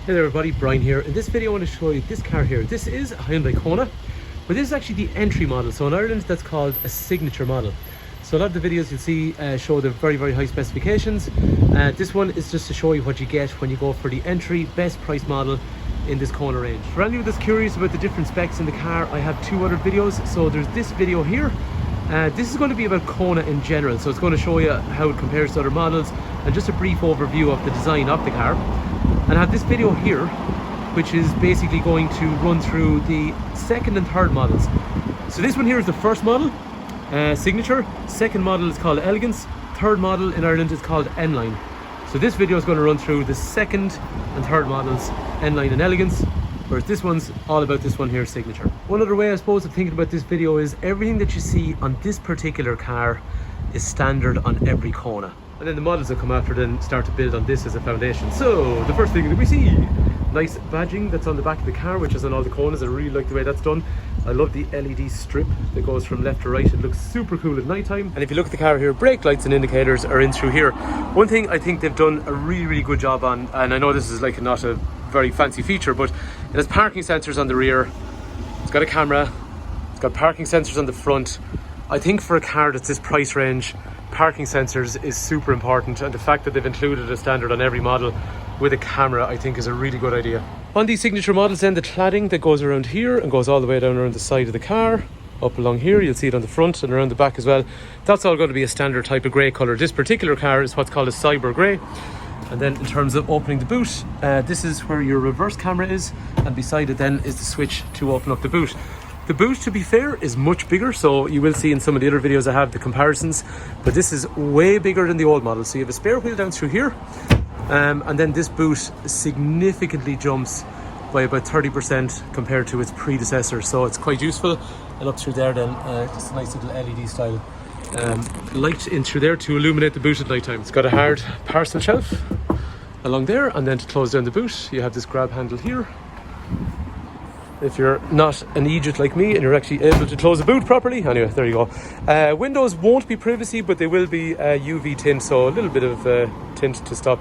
Hey there everybody, Brian here. In this video I want to show you this car here. This is a Hyundai Kona, but this is actually the entry model. So in Ireland that's called a signature model. So a lot of the videos you'll see show the very high specifications. This one is just to show you what you get when you go for the entry best price model in this Kona range. For anyone that's curious about the different specs in the car, I have two other videos. So there's this video here. This is going to be about Kona in general, so it's going to show you how it compares to other models and just a brief overview of the design of the car. And I have this video here which is basically going to run through the second and third models. So this one here is the first model, Signature. Second model is called Elegance. Third model in Ireland is called N-Line. So this video is going to run through the second and third models, N-Line and Elegance, whereas this one's all about this one here, Signature. One other way I suppose of thinking about this video is everything that you see on this particular car is standard on every Kona. And then the models that come after then start to build on this as a foundation. So the first thing that we see, nice badging that's on the back of the car, which is on all the Konas. I really like the way that's done. I love the LED strip that goes from left to right. It looks super cool at night time. And if you look at the car here, brake lights and indicators are in through here. One thing I think they've done a really good job on, and I know this is like not a very fancy feature, but it has parking sensors on the rear. It's got a camera. It's got parking sensors on the front. I think for a car that's this price range, parking sensors is super important, and the fact that they've included a standard on every model with a camera I think is a really good idea. On these signature models then, the cladding that goes around here and goes all the way down around the side of the car, up along here, you'll see it on the front and around the back as well. That's all going to be a standard type of grey colour. This particular car is what's called a cyber grey. And then in terms of opening the boot, this is where your reverse camera is, and beside it then is the switch to open up the boot. The boot, to be fair, is much bigger, so you will see in some of the other videos I have the comparisons, but this is way bigger than the old model. So you have a spare wheel down through here, and then this boot significantly jumps by about 30% compared to its predecessor, so it's quite useful. And up through there then, just a nice little LED style light in through there to illuminate the boot at night time. It's got a hard parcel shelf along there, and then to close down the boot you have this grab handle here. If you're not an idiot like me and you're actually able to close the boot properly, anyway, there you go. Windows won't be privacy, but they will be UV tint, so a little bit of tint to stop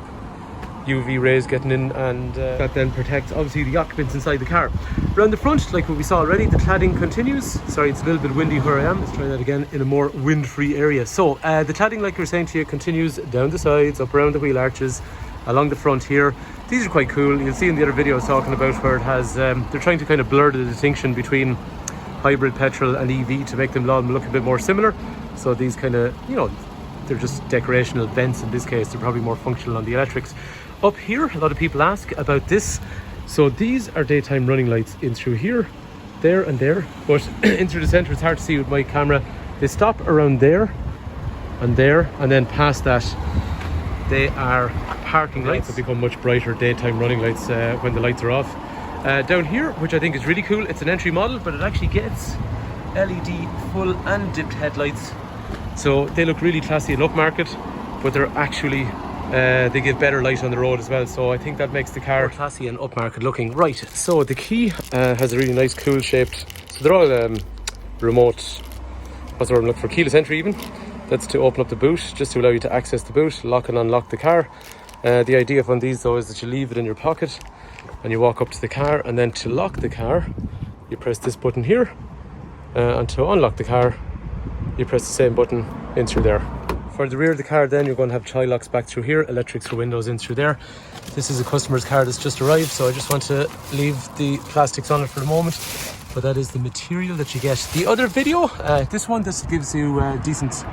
UV rays getting in, and that then protects obviously the occupants inside the car. Around the front, like what we saw already, the cladding continues. Sorry, it's a little bit windy where I am. Let's try that again in a more wind-free area. So the cladding, like we were saying to you, continues down the sides, up around the wheel arches, along the front here. These are quite cool. You'll see in the other video I was talking about where it has, they're trying to kind of blur the distinction between hybrid petrol and EV to make them look a bit more similar. So these kind of, you know, they're just decorational vents in this case. They're probably more functional on the electrics. Up here, a lot of people ask about this. So these are daytime running lights in through here, there and there, but in through the centre it's hard to see with my camera. They stop around there, and then past that they are parking lights that become much brighter daytime running lights when the lights are off. Down here, which I think is really cool, it's an entry model, but it actually gets LED full and dipped headlights. So they look really classy and upmarket, but they're actually, they give better light on the road as well. So I think that makes the car classy and upmarket looking. Right, so the key has a really nice cool shaped, so they're all remote, what's the word I'm looking for, keyless entry even. That's to open up the boot, just to allow you to access the boot, lock and unlock the car. The idea of one of these though is that you leave it in your pocket and you walk up to the car, and then to lock the car you press this button here, and to unlock the car you press the same button in through there. For the rear of the car then, you're going to have child locks back through here, electrics for windows in through there. This is a customer's car that's just arrived, so I just want to leave the plastics on it for the moment, but that is the material that you get. The other video, this gives you decent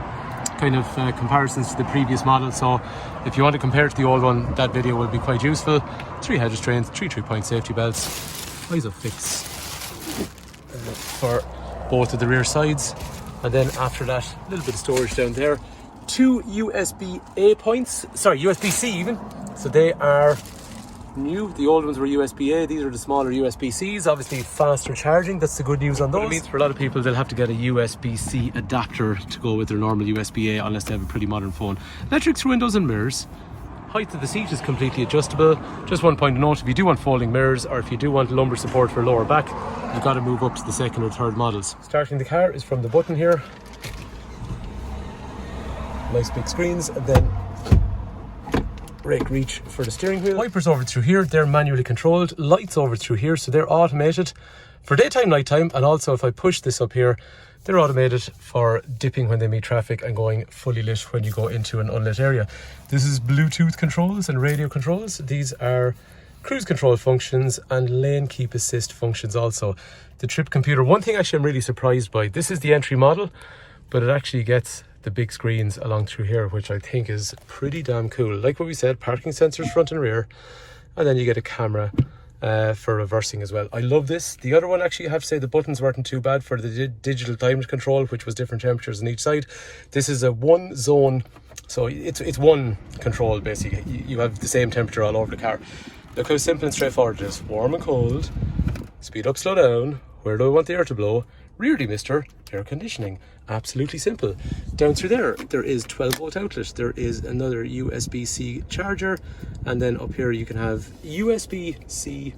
kind of comparisons to the previous model, so if you want to compare to the old one, that video will be quite useful. 3 head restraints, 3-point safety belts, ISOFIX for both of the rear sides, and then after that a little bit of storage down there. 2 USB-A points, sorry, USB-C even, so they are new. The old ones were USB-A, these are the smaller USB-Cs, obviously faster charging. That's the good news on those. But it means for a lot of people they'll have to get a USB-C adapter to go with their normal USB-A unless they have a pretty modern phone. Electrics for windows and mirrors. Height of the seat is completely adjustable. Just one point of note, if you do want folding mirrors or if you do want lumbar support for lower back, you've got to move up to the second or third models. Starting the car is from the button here. Nice big screens, and then brake reach for the steering wheel. Wipers over through here, they're manually controlled. Lights over through here, so they're automated for daytime, nighttime, and also if I push this up here, they're automated for dipping when they meet traffic and going fully lit when you go into an unlit area. This is Bluetooth controls and radio controls. These are cruise control functions and lane keep assist functions also. The trip computer, one thing actually I'm really surprised by, this is the entry model, but it actually gets the big screens along through here, which I think is pretty damn cool. Like what we said, parking sensors front and rear, and then you get a camera for reversing as well. I love this. The other one, actually, I have to say the buttons weren't too bad for the digital climate control, which was different temperatures on each side. This is a one zone, so it's one control basically. You have the same temperature all over the car. Look how simple and straightforward it is. Warm and cold, speed up, slow down, where do I want the air to blow, rear demister, air conditioning. Absolutely simple. Down through there is 12 volt outlet, there is another USB-C charger, and then up here you can have USB-C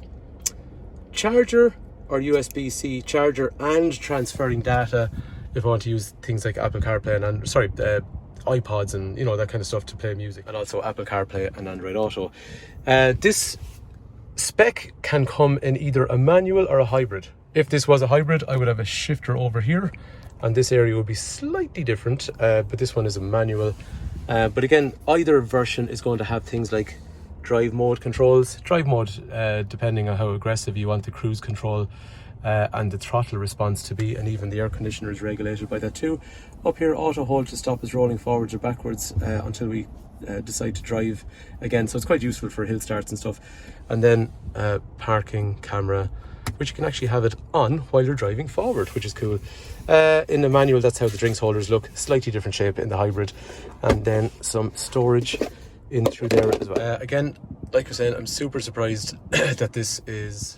charger or USB-C charger and transferring data if I want to use things like Apple CarPlay and iPods and that kind of stuff to play music, and also Apple CarPlay and Android Auto. This spec can come in either a manual or a hybrid. If this was a hybrid, I would have a shifter over here, and this area would be slightly different, but this one is a manual. But again, either version is going to have things like drive mode controls. Drive mode, depending on how aggressive you want the cruise control and the throttle response to be, and even the air conditioner is regulated by that too. Up here, auto hold to stop us rolling forwards or backwards until we decide to drive again, so it's quite useful for hill starts and stuff. And then parking camera, which you can actually have it on while you're driving forward, which is cool. In the manual, that's how the drinks holders look, slightly different shape in the hybrid. And then some storage in through there as well. Again, like I was saying, I'm super surprised that this is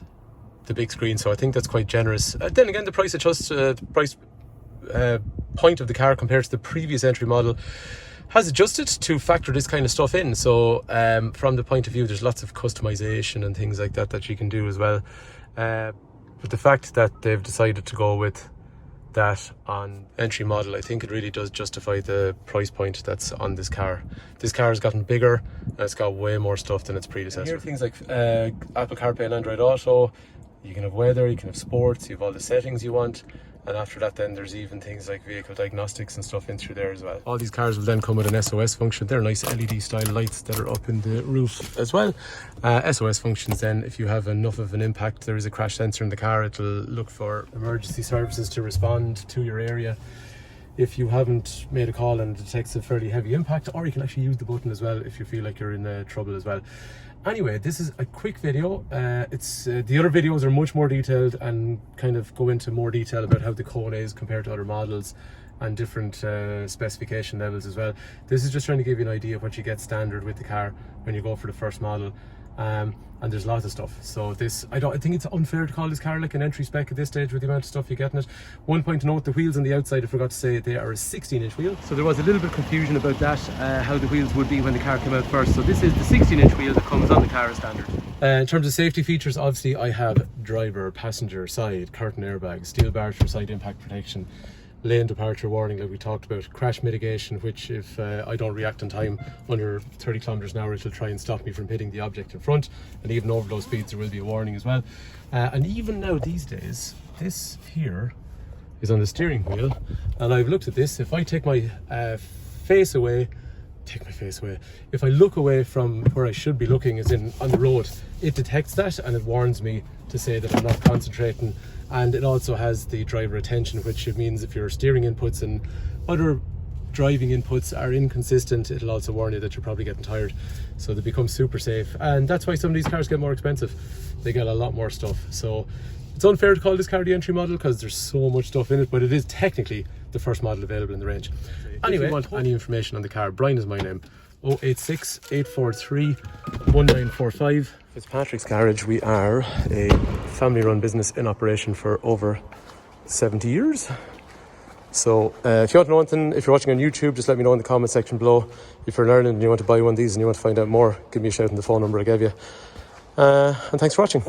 the big screen, so I think that's quite generous. Then again, the price point of the car compared to the previous entry model has adjusted to factor this kind of stuff in. So from the point of view, there's lots of customization and things like that you can do as well. But the fact that they've decided to go with that on entry model, I think it really does justify the price point that's on this car. This car has gotten bigger and it's got way more stuff than its predecessor. Here are things like Apple CarPlay and Android Auto. You can have weather, you can have sports, you have all the settings you want. And after that, then there's even things like vehicle diagnostics and stuff in through there as well. All these cars will then come with an SOS function. They're nice LED style lights that are up in the roof as well. SOS functions then, if you have enough of an impact, there is a crash sensor in the car. It'll look for emergency services to respond to your area if you haven't made a call and it detects a fairly heavy impact, or you can actually use the button as well if you feel like you're in trouble as well. Anyway, this is a quick video. The other videos are much more detailed and kind of go into more detail about how the Kona is compared to other models and different specification levels as well. This is just trying to give you an idea of what you get standard with the car when you go for the first model. And there's lots of stuff. So I think it's unfair to call this car like an entry spec at this stage with the amount of stuff you get in it. One point to note, the wheels on the outside, I forgot to say, they are a 16-inch wheel. So there was a little bit of confusion about that, how the wheels would be when the car came out first. So this is the 16-inch wheel that comes on the car as standard. In terms of safety features, obviously I have driver, passenger, side, curtain airbags, steel bars for side impact protection, lane departure warning like we talked about, crash mitigation, which if I don't react in time under 30 kilometers an hour, it'll try and stop me from hitting the object in front, and even over those speeds there will be a warning as well. And even now these days, this here is on the steering wheel, and I've looked at this. If I take my face away, if I look away from where I should be looking, as in on the road, it detects that and it warns me to say that I'm not concentrating. And it also has the driver attention, which means if your steering inputs and other driving inputs are inconsistent, it'll also warn you that you're probably getting tired. So they become super safe, and that's why some of these cars get more expensive. They get a lot more stuff. So it's unfair to call this car the entry model because there's so much stuff in it, but it is technically the first model available in the range. Anyway, if you want any information on the car, Brian is my name. 086 843 1945. Fitzpatrick's Garage. We are a family run business in operation for over 70 years. So if you want to know anything, if you're watching on YouTube, just let me know in the comment section below. If you're in Ireland and you want to buy one of these and you want to find out more, give me a shout on the phone number I gave you. And thanks for watching.